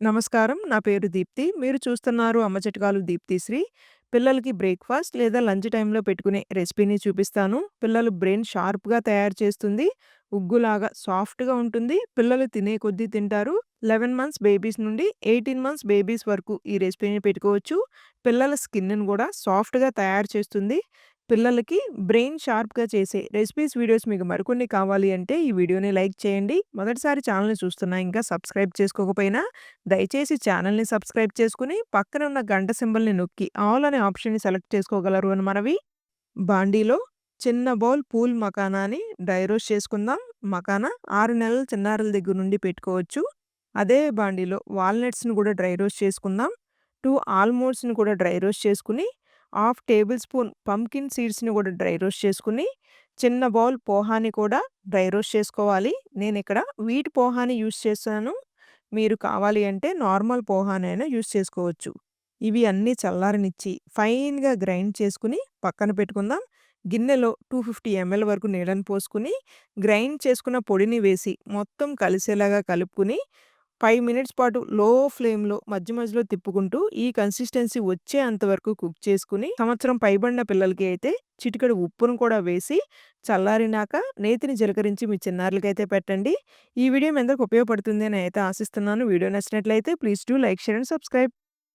నమస్కారం. నా పేరు దీప్తి. మీరు చూస్తున్నారు అమ్మ చిట్కాలు దీప్తిశ్రీ. పిల్లలకి బ్రేక్‌ఫాస్ట్ లేదా లంచ్ టైమ్‌లో పెట్టుకునే రెసిపీని చూపిస్తాను. పిల్లలు బ్రెయిన్ షార్ప్‌గా తయారు చేస్తుంది. ఉగ్గులాగా సాఫ్ట్‌గా ఉంటుంది. పిల్లలు తినే కొద్దీ తింటారు. 11 మంత్స్ బేబీస్ నుండి 18 మంత్స్ బేబీస్ వరకు ఈ రెసిపీని పెట్టుకోవచ్చు. పిల్లల స్కిన్‌ని గూడా సాఫ్ట్‌గా తయారు చేస్తుంది. పిల్లలకి బ్రెయిన్ షార్ప్‌గా చేసే రెసిపీస్ వీడియోస్ మీకు మరికొన్ని కావాలి అంటే ఈ వీడియోని లైక్ చేయండి. మొదటిసారి ఛానెల్‌ని చూస్తున్నా ఇంకా సబ్స్క్రైబ్ చేసుకోకపోయినా దయచేసి ఛానెల్‌ని సబ్స్క్రైబ్ చేసుకొని, పక్కన ఉన్న గంట సింబల్‌ని నొక్కి ఆల్ అనే ఆప్షన్‌ని సెలెక్ట్ చేసుకోగలరు అని మనవి. బాండీలో చిన్న బౌల్ పూల్ మఖానాని డ్రై రోస్ట్ చేసుకుందాం. మఖానా 6 నెలల చిన్నారుల దగ్గర నుండి పెట్టుకోవచ్చు. అదే బాండీలో వాల్‌నట్స్‌ని కూడా డ్రై రోస్ట్ చేసుకుందాం. 2 ఆల్మండ్స్‌ని కూడా డ్రై రోస్ట్ చేసుకొని, హాఫ్ టేబుల్ స్పూన్ పంకిన్ సీడ్స్‌ని కూడా డ్రై రోస్ట్ చేసుకొని, చిన్న బౌల్ పోహాని కూడా డ్రై రోస్ట్ చేసుకోవాలి. నేనిక్కడ వీట్ పోహాని యూజ్ చేశాను. మీరు కావాలి అంటే నార్మల్ పోహానైనా యూజ్ చేసుకోవచ్చు. ఇవి అన్నీ చల్లారనిచ్చి ఫైన్‌గా గ్రైండ్ చేసుకొని పక్కన పెట్టుకుందాం. గిన్నెలో 250 ఎంఎల్ వరకు నీళ్ళని పోసుకొని, గ్రైండ్ చేసుకున్న పొడిని వేసి మొత్తం కలిసేలాగా కలుపుకొని 5 మినిట్స్ పాటు లో ఫ్లేమ్‌లో మధ్య మధ్యలో తిప్పుకుంటూ ఈ కన్సిస్టెన్సీ వచ్చేంత వరకు కుక్ చేసుకొని, సంవత్సరం పైబడిన పిల్లలకి అయితే చిటికెడు ఉప్పును కూడా వేసి చల్లారినాక నేతిని జీలకరించి మీ చిన్నారులకైతే పెట్టండి. ఈ వీడియో మీ అందరికి ఉపయోగపడుతుంది అని అయితే ఆశిస్తున్నాను. వీడియో నచ్చినట్లయితే please do like, share and subscribe.